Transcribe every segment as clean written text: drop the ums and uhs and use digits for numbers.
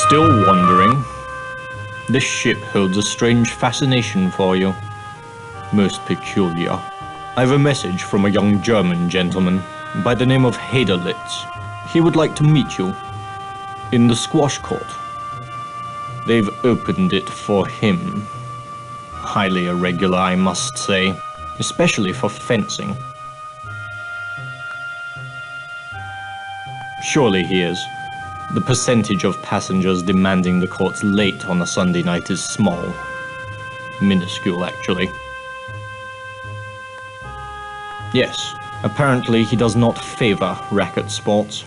Still wondering? This ship holds a strange fascination for you. Most peculiar. I have a message from a young German gentleman by the name of Haderlitz. He would like to meet you in the squash court. They've opened it for him. Highly irregular, I must say, especially for fencing. Surely he is. The percentage of passengers demanding the courts late on a Sunday night is small. Minuscule, actually. Yes, apparently he does not favor racket sports.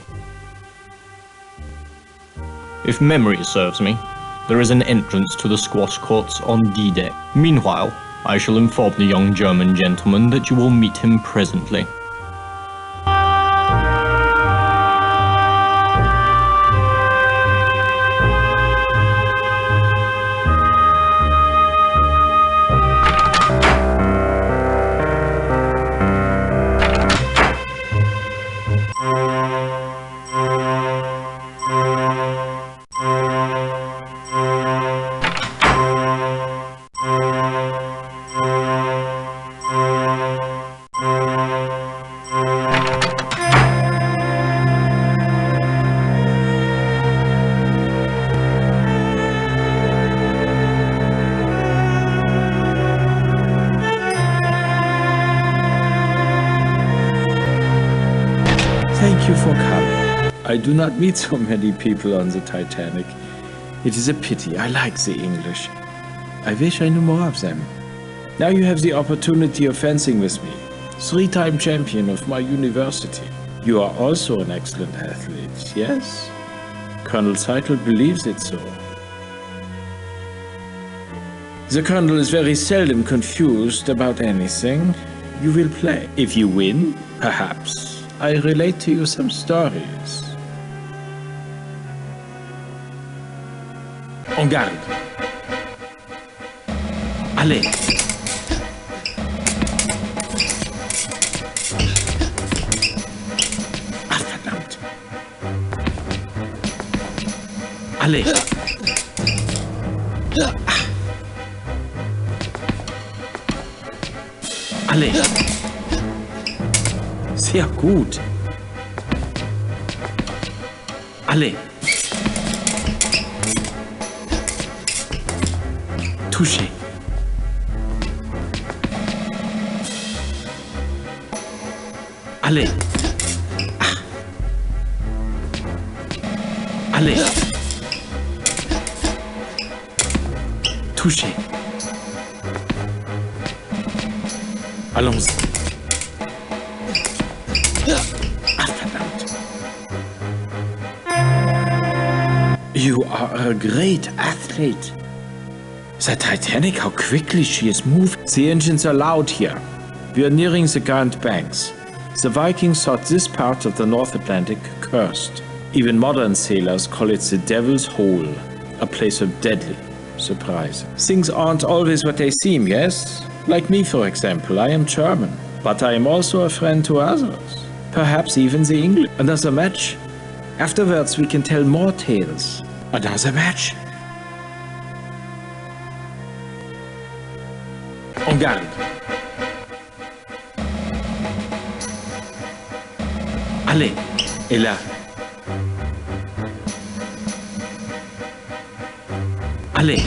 If memory serves me, there is an entrance to the squash courts on D-Deck. Meanwhile, I shall inform the young German gentleman that you will meet him presently. Thank you for coming. I do not meet so many people on the Titanic. It is a pity. I like the English. I wish I knew more of them. Now you have the opportunity of fencing with me. 3-time champion of my university. You are also an excellent athlete, yes? Colonel Zeitel believes it so. The Colonel is very seldom confused about anything. You will play. If you win, perhaps I relate to you some stories. En garde. Allez. Ah, verdammt. Allez. Ah. Allez. Sehr gut. Allez. Touché. Allez. Ah. Allez. Touché. Allons-y. Ah, verdammt. You are a great athlete. The Titanic, how quickly she is moving. The engines are loud here. We are nearing the Grand Banks. The Vikings thought this part of the North Atlantic cursed. Even modern sailors call it the Devil's Hole, a place of deadly surprise. Things aren't always what they seem, yes? Like me, for example, I am German, but I am also a friend to others. Perhaps even the English. Another match? Afterwards we can tell more tales. Another match? En garde. Allez, et là. Allez.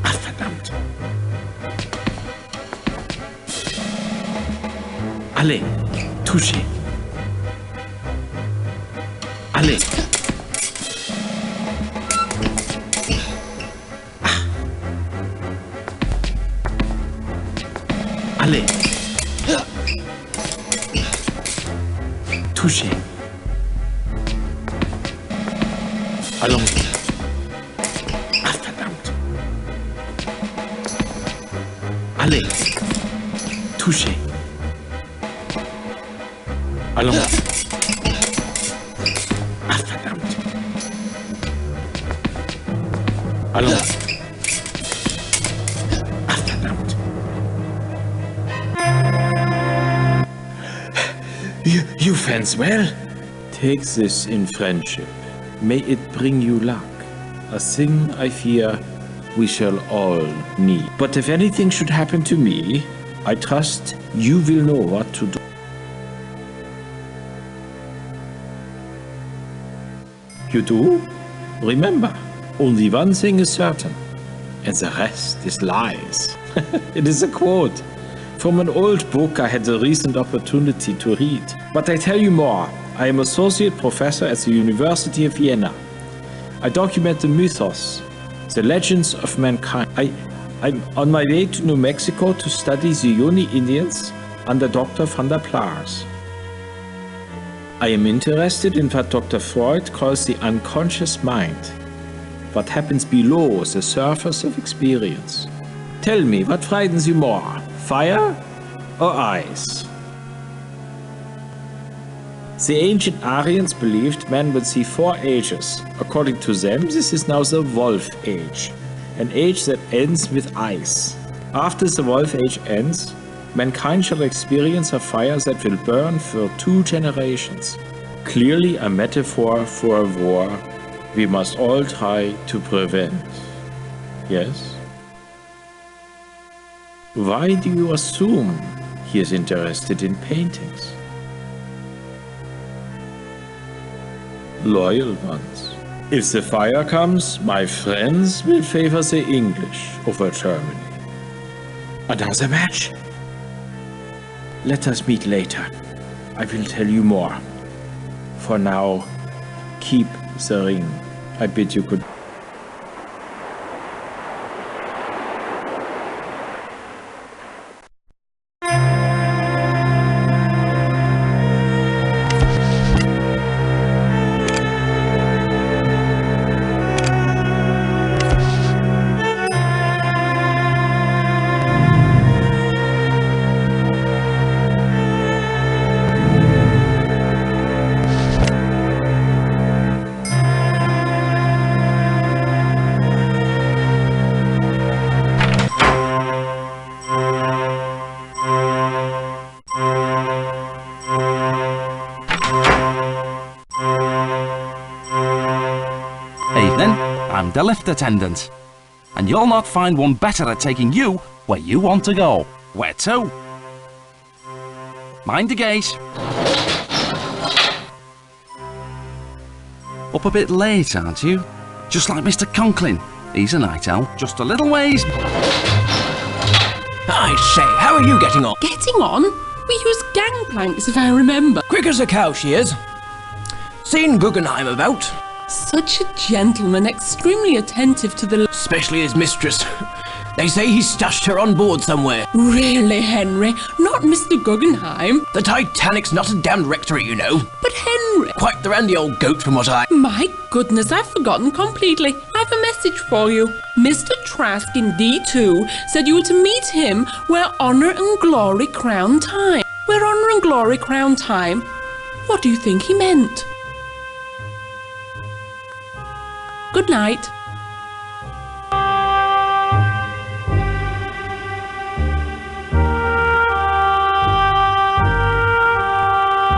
Ah, verdammt. Allez, touché. Allez. Ah. Allez. Touché. Allons-y. Ah, verdammt. Allez. Touché. Allons-y. Ah, verdammt. Allons-y. Ah, verdammt. You fence well? Take this in friendship. May it bring you luck. A thing I fear we shall all need. But if anything should happen to me, I trust you will know what to do. You do? Remember, only one thing is certain, and the rest is lies. It is a quote from an old book I had the recent opportunity to read. But I tell you more. I am associate professor at the University of Vienna. I document the mythos, the legends of mankind. I'm on my way to New Mexico to study the Yoni Indians under Dr. van der Plaars. I am interested in what Dr. Freud calls the unconscious mind, what happens below the surface of experience. Tell me, what frightens you more, fire or ice? The ancient Aryans believed man would see 4 ages. According to them, this is now the Wolf Age, an age that ends with ice. After the Wolf Age ends, mankind shall experience a fire that will burn for 2 generations. Clearly a metaphor for a war we must all try to prevent. Yes? Why do you assume he is interested in paintings? Loyal ones. If the fire comes, my friends will favor the English over Germany. Another match? Let us meet later. I will tell you more. For now, keep the ring. I bid you good. Evening, I'm the lift attendant, and you'll not find one better at taking you where you want to go. Where to? Mind the gate. Up a bit late, aren't you? Just like Mr. Conklin. He's a night owl. Just a little ways. I say, how are you getting on? Getting on? We use gangplanks, if I remember. Quick as a cow, she is. Seen Guggenheim about? Such a gentleman, extremely attentive to the... Especially his mistress. They say he stashed her on board somewhere. Really, Henry? Not Mr. Guggenheim? The Titanic's not a damned rectory, you know. But Henry... Quite the randy old goat from what I... My goodness, I've forgotten completely. I have a message for you. Mr. Trask in D2 said you were to meet him where honour and glory crown time. Where honour and glory crown time? What do you think he meant? Good night.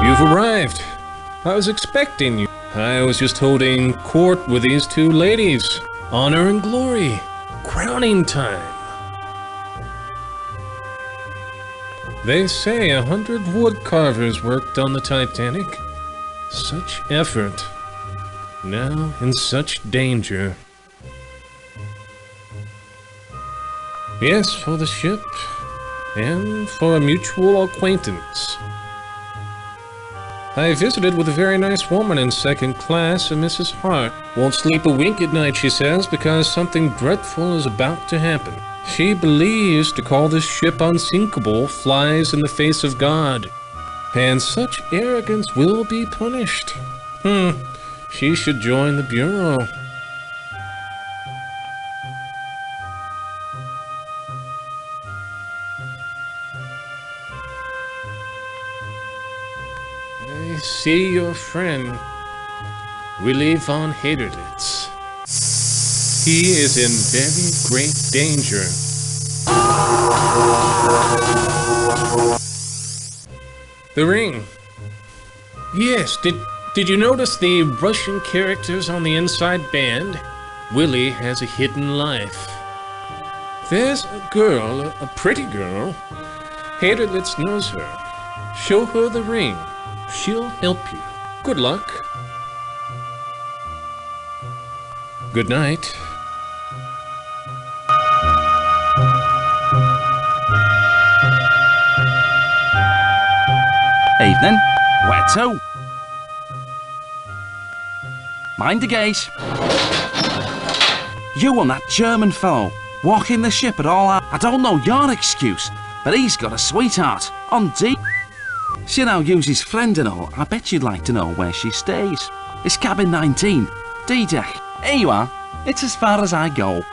You've arrived. I was expecting you. I was just holding court with these 2 ladies. Honor and glory. Crowning time. They say 100 wood carvers worked on the Titanic. Such effort. Now in such danger. Yes, for the ship. And for a mutual acquaintance. I visited with a very nice woman in 2nd class, a Mrs. Hart. Won't sleep a wink at night, she says, because something dreadful is about to happen. She believes to call this ship unsinkable flies in the face of God. And such arrogance will be punished. She should join the Bureau. I see your friend, Willie von Haderlitz. He is in very great danger. The ring. Yes, Did you notice the Russian characters on the inside band? Willie has a hidden life. There's a girl, a pretty girl. Haderlitz knows her. Show her the ring. She'll help you. Good luck. Good night. Evening. Where to? Mind the gate. You and that German fellow walking the ship at all hours. I don't know your excuse, but he's got a sweetheart on D. See now, use his friend and all. I bet you'd like to know where she stays. It's cabin 19, D deck. Here you are. It's as far as I go.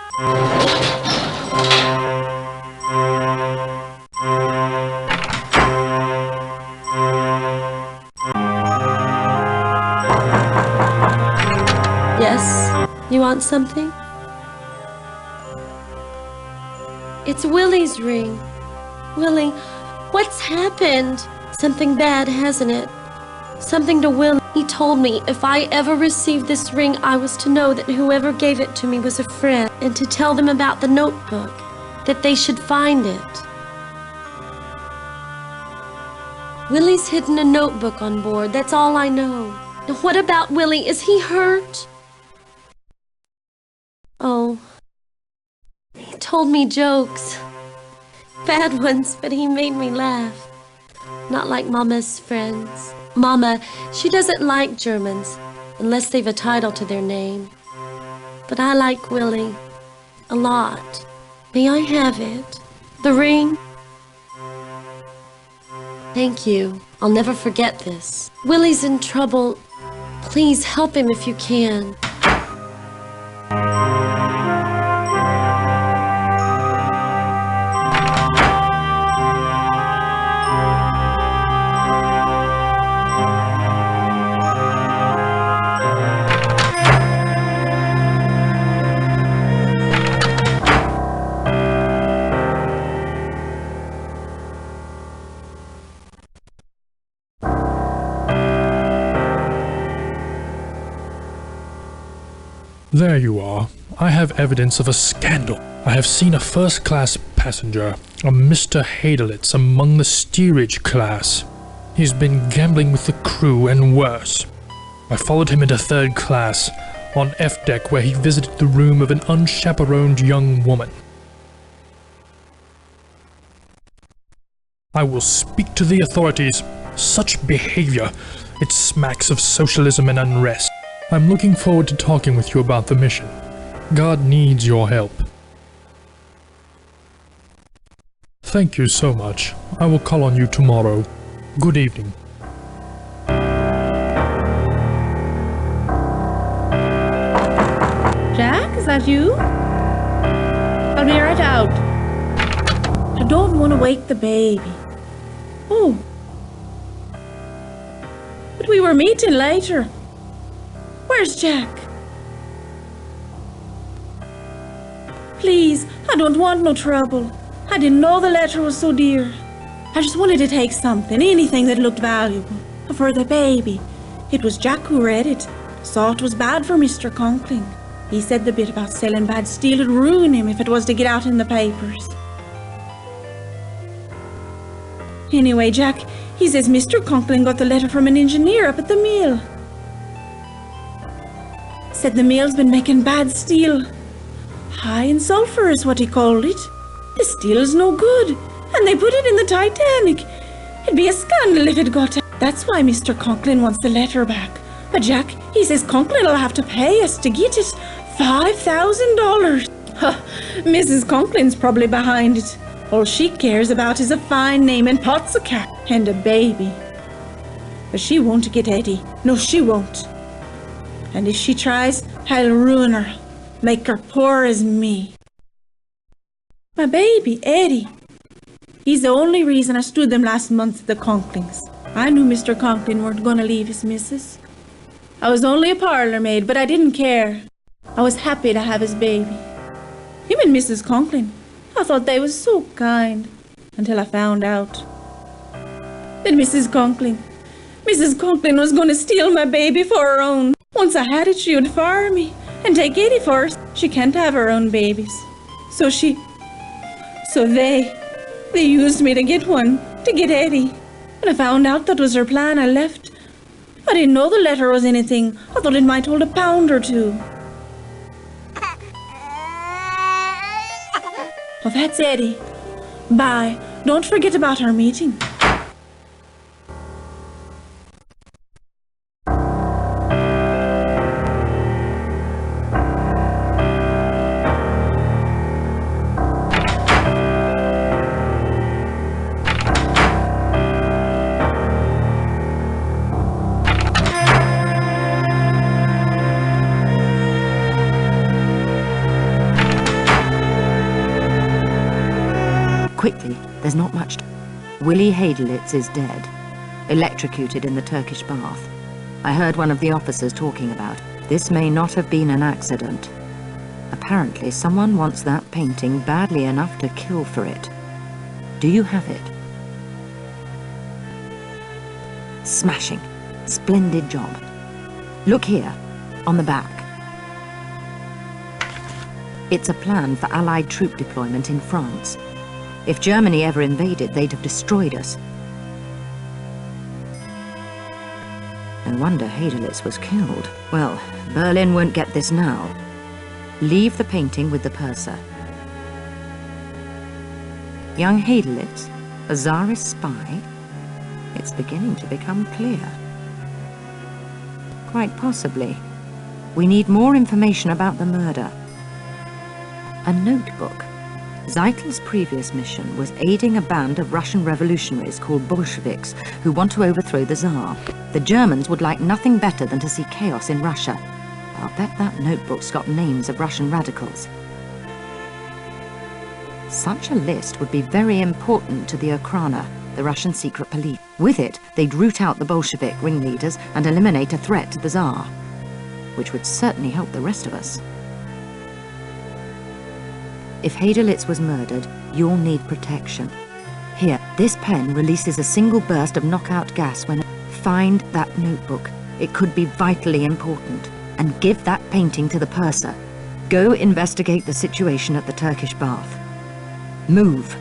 Yes? You want something? It's Willie's ring. Willie, what's happened? Something bad, hasn't it? Something to Willie. He told me if I ever received this ring, I was to know that whoever gave it to me was a friend, and to tell them about the notebook, that they should find it. Willie's hidden a notebook on board, that's all I know. Now what about Willie? Is he hurt? Oh, he told me jokes. Bad ones, but he made me laugh. Not like Mama's friends. Mama, she doesn't like Germans, unless they've a title to their name. But I like Willie a lot. May I have it? The ring? Thank you. I'll never forget this. Willie's in trouble. Please help him if you can. There you are. I have evidence of a scandal. I have seen a first-class passenger, a Mr. Haderlitz, among the steerage class. He's been gambling with the crew and worse. I followed him into third class, on F deck, where he visited the room of an unchaperoned young woman. I will speak to the authorities. Such behavior, it smacks of socialism and unrest. I'm looking forward to talking with you about the mission. God needs your help. Thank you so much. I will call on you tomorrow. Good evening. Jack, is that you? I'll be right out. I don't want to wake the baby. Oh. But we were meeting later. Where's Jack? Please, I don't want no trouble. I didn't know the letter was so dear. I just wanted to take something, anything that looked valuable, for the baby. It was Jack who read it. Saw it was bad for Mr. Conkling. He said the bit about selling bad steel would ruin him if it was to get out in the papers. Anyway, Jack, he says Mr. Conkling got the letter from an engineer up at the mill. Said the mill's been making bad steel. High in sulfur is what he called it. The steel's no good, and they put it in the Titanic. It'd be a scandal if it got out. That's why Mr. Conkling wants the letter back. But Jack, he says Conklin will have to pay us to get it. $5,000. Mrs. Conkling's probably behind it. All she cares about is a fine name and pots of cat and a baby. But she won't get Eddie. No, she won't. And if she tries, I'll ruin her. Make her poor as me. My baby, Eddie. He's the only reason I stood them last month at the Conklings. I knew Mr. Conkling weren't going to leave his missus. I was only a parlour maid, but I didn't care. I was happy to have his baby. Him and Mrs. Conkling, I thought they was so kind, until I found out. Then Mrs. Conkling, Mrs. Conklin was going to steal my baby for her own. Once I had it, she would fire me and take Eddie first. She can't have her own babies. So they used me to get one, to get Eddie. When I found out that was her plan, I left. I didn't know the letter was anything. I thought it might hold a pound or two. Well, that's Eddie. Bye. Don't forget about our meeting. Quickly, there's not much. Willie Hadelitz is dead, electrocuted in the Turkish bath. I heard one of the officers talking about it. This may not have been an accident. Apparently, someone wants that painting badly enough to kill for it. Do you have it? Smashing. Splendid job. Look here, on the back. It's a plan for Allied troop deployment in France. If Germany ever invaded, they'd have destroyed us. No wonder Hadelitz was killed. Well, Berlin won't get this now. Leave the painting with the purser. Young Hadelitz, a Tsarist spy? It's beginning to become clear. Quite possibly. We need more information about the murder. A notebook. Zeitel's previous mission was aiding a band of Russian revolutionaries called Bolsheviks who want to overthrow the Tsar. The Germans would like nothing better than to see chaos in Russia. I'll bet that notebook's got names of Russian radicals. Such a list would be very important to the Okhrana, the Russian secret police. With it, they'd root out the Bolshevik ringleaders and eliminate a threat to the Tsar, which would certainly help the rest of us. If Hadelitz was murdered, you'll need protection. Here, this pen releases a single burst of knockout gas when... Find that notebook. It could be vitally important. And give that painting to the purser. Go investigate the situation at the Turkish bath. Move.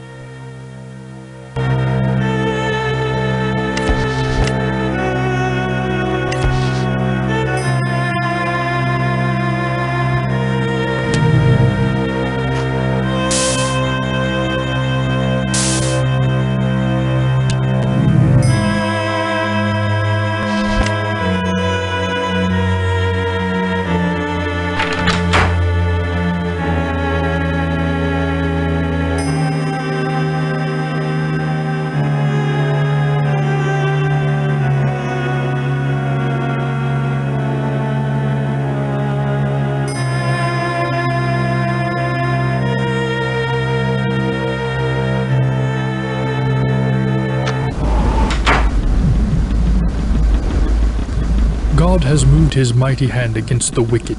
God has moved his mighty hand against the wicked.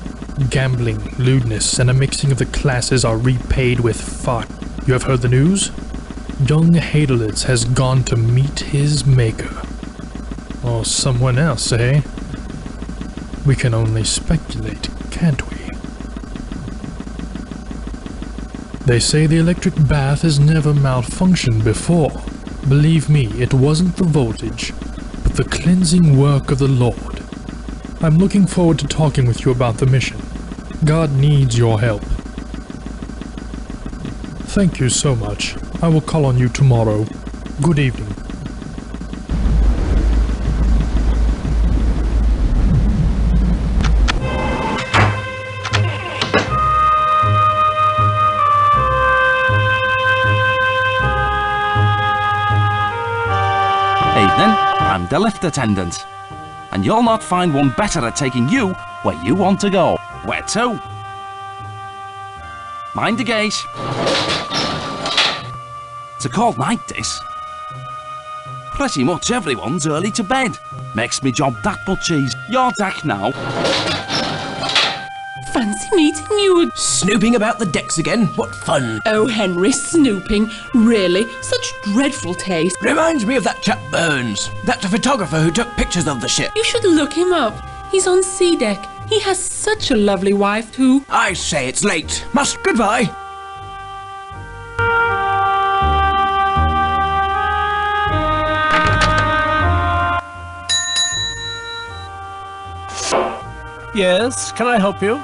Gambling, lewdness, and a mixing of the classes are repaid with fire. You have heard the news? Young Hadelitz has gone to meet his maker. Or someone else, eh? We can only speculate, can't we? They say the electric bath has never malfunctioned before. Believe me, it wasn't the voltage, but the cleansing work of the Lord. I'm looking forward to talking with you about the mission. God needs your help. Thank you so much. I will call on you tomorrow. Good evening. Evening, I'm the lift attendant. And you'll not find one better at taking you where you want to go. Where to? Mind the gate. It's a cold night, this. Pretty much everyone's early to bed. Makes me job that much easy. Your deck now. Fancy meeting you. Snooping about the decks again? What fun. Oh, Henry, snooping. Really? Such dreadful taste. Reminds me of that chap Burns. That's the photographer who took pictures of the ship. You should look him up. He's on sea deck. He has such a lovely wife, too. I say it's late. Must goodbye. Yes, can I help you?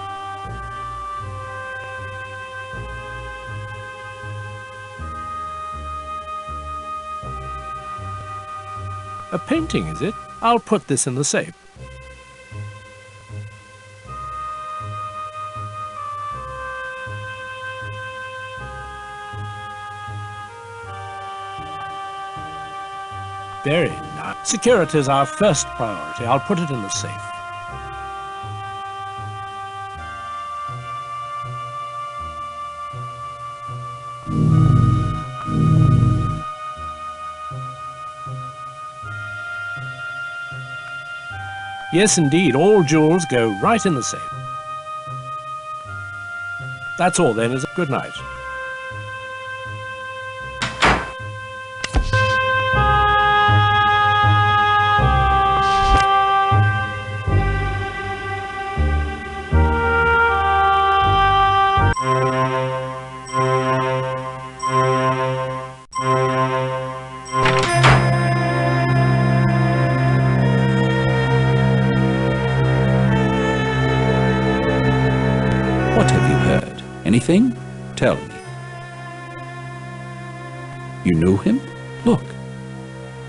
A painting, is it? I'll put this in the safe. Very nice. Security is our first priority. I'll put it in the safe. Yes, indeed. All jewels go right in the safe. That's all then, is it? Good night. What have you heard? Anything? Tell me. You knew him? Look.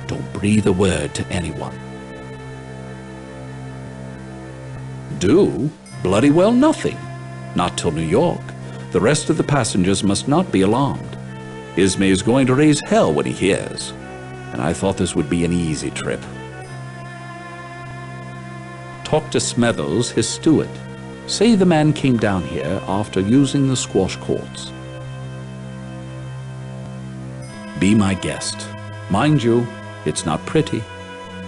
Don't breathe a word to anyone. Do? Bloody well nothing. Not till New York. The rest of the passengers must not be alarmed. Ismay is going to raise hell when he hears. And I thought this would be an easy trip. Talk to Smethers, his steward. Say the man came down here after using the squash courts. Be my guest. Mind you, it's not pretty.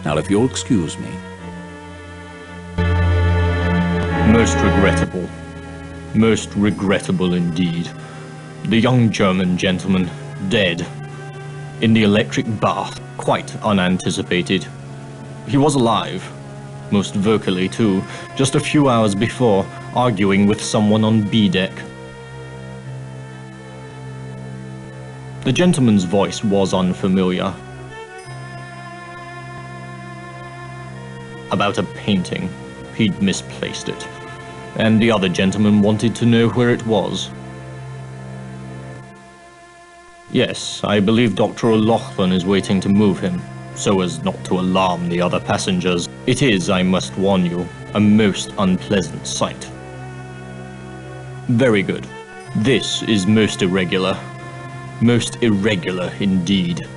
Now if you'll excuse me. Most regrettable. Most regrettable indeed. The young German gentleman, dead. In the electric bath, quite unanticipated. He was alive. Most vocally too, just a few hours before, arguing with someone on B deck. The gentleman's voice was unfamiliar. About a painting. He'd misplaced it. And the other gentleman wanted to know where it was. Yes, I believe Dr. O'Loughlin is waiting to move him, so as not to alarm the other passengers. It is, I must warn you, a most unpleasant sight. Very good. This is most irregular. Most irregular indeed.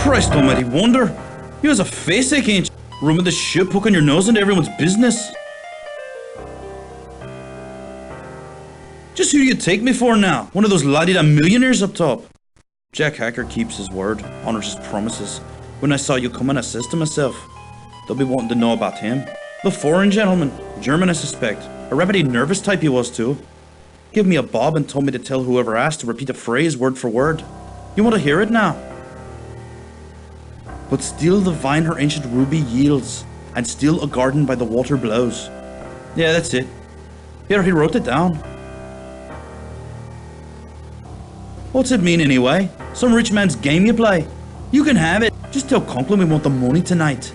Christ almighty wonder! You has a face ache, ain't you? Rooming the ship, poking your nose into everyone's business. Just who do you take me for now? One of those la-di-da millionaires up top? Jack Hacker keeps his word, honors his promises. When I saw you coming, I says to myself, they'll be wanting to know about him. The foreign gentleman, German I suspect. A rapidly nervous type he was too. Gave me a bob and told me to tell whoever asked to repeat a phrase word for word. You want to hear it now? but still the vine her ancient ruby yields, and still a garden by the water blows. Yeah, that's it. Here, he wrote it down. What's it mean anyway? Some rich man's game you play? You can have it. Just tell Conklin we want the money tonight.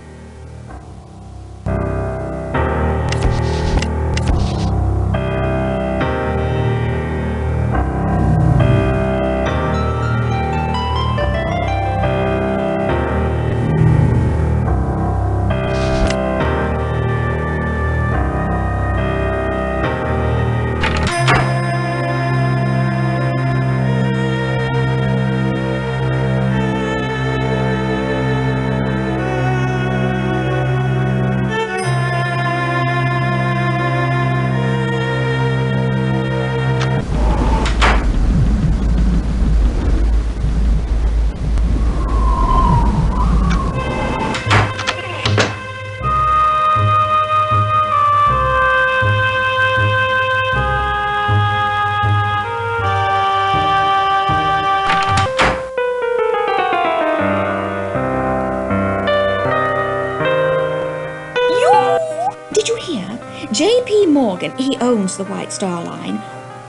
J.P. Morgan, he owns the White Star Line.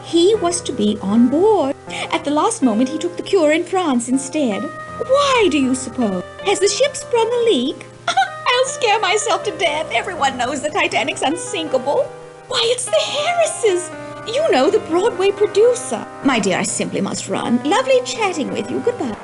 He was to be on board. At the last moment, he took the cure in France instead. Why do you suppose? Has the ship sprung a leak? I'll scare myself to death. Everyone knows the Titanic's unsinkable. Why, it's the Harrises. You know, the Broadway producer. My dear, I simply must run. Lovely chatting with you. Goodbye.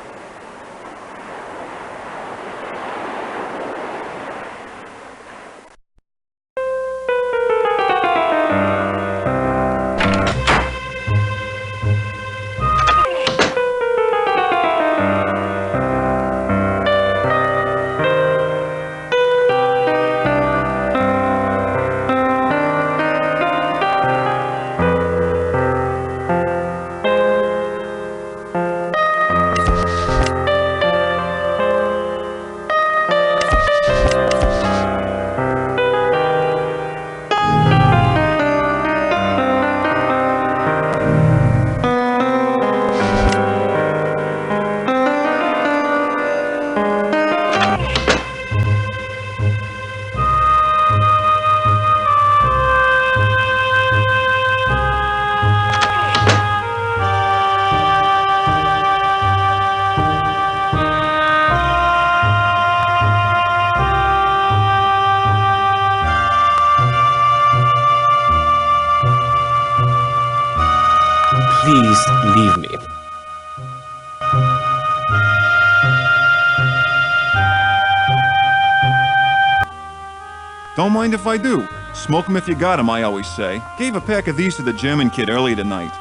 Please leave me. Don't mind if I do. Smoke 'em if you got 'em, I always say. Gave a pack of these to the German kid early tonight.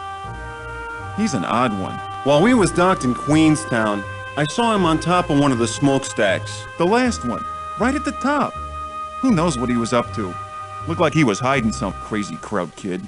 He's an odd one. While we was docked in Queenstown, I saw him on top of one of the smokestacks. The last one. Right at the top. Who knows what he was up to? Looked like he was hiding some crazy crowd kid.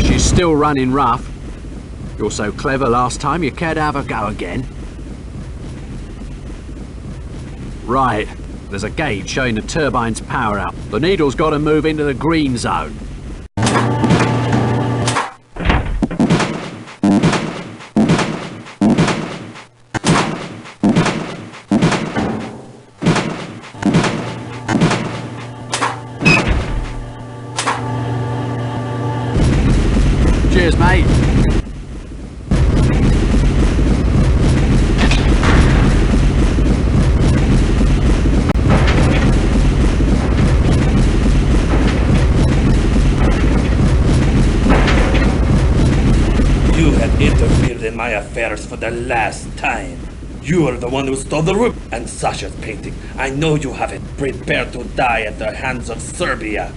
She's still running rough. You're so clever last time, you cared to have a go again. Right, there's a gauge showing the turbine's power out. The needle's got to move into the green zone. Cheers, mate. You have interfered in my affairs for the last time. You are the one who stole the room and Sasha's painting. I know you have it. Prepare to die at the hands of Serbia.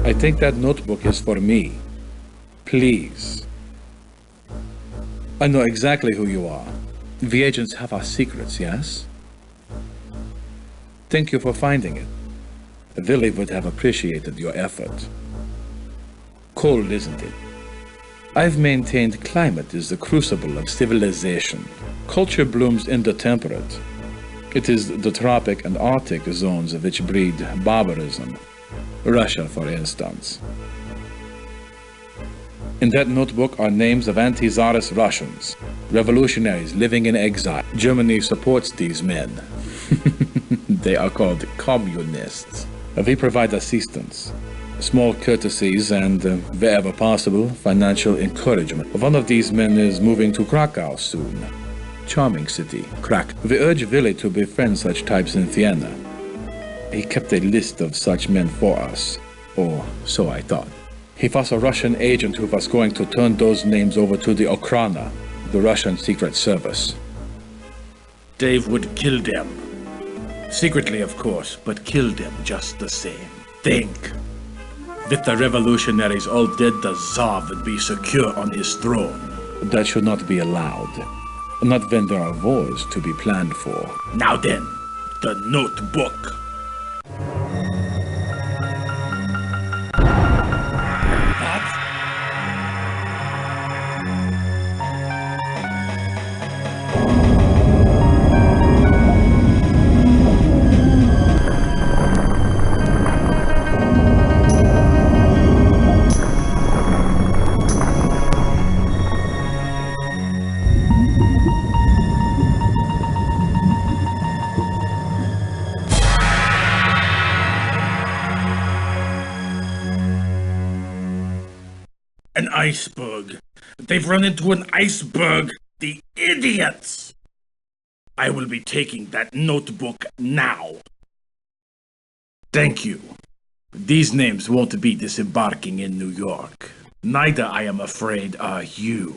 I think that notebook is for me. Please. I know exactly who you are. The agents have our secrets, yes? Thank you for finding it. Willie would have appreciated your effort. Cold, isn't it? I've maintained climate is the crucible of civilization. Culture blooms in the temperate. It is the tropic and Arctic zones which breed barbarism. Russia, for instance. In that notebook are names of anti-Tsarist Russians, revolutionaries living in exile. Germany supports these men. They are called communists. We provide assistance, small courtesies, and, wherever possible, financial encouragement. One of these men is moving to Krakow soon. Charming city, Krakow. We urge Willie to befriend such types in Vienna. He kept a list of such men for us. Or so I thought. He was a Russian agent who was going to turn those names over to the Okhrana, the Russian Secret Service. Dave would kill them. Secretly, of course, but kill them just the same. Think. With the revolutionaries all dead, the Tsar would be secure on his throne. That should not be allowed. Not when there are wars to be planned for. Now then, the notebook. An iceberg. They've run into an iceberg. The idiots! I will be taking that notebook now. Thank you. These names won't be disembarking in New York. Neither, I am afraid, are you.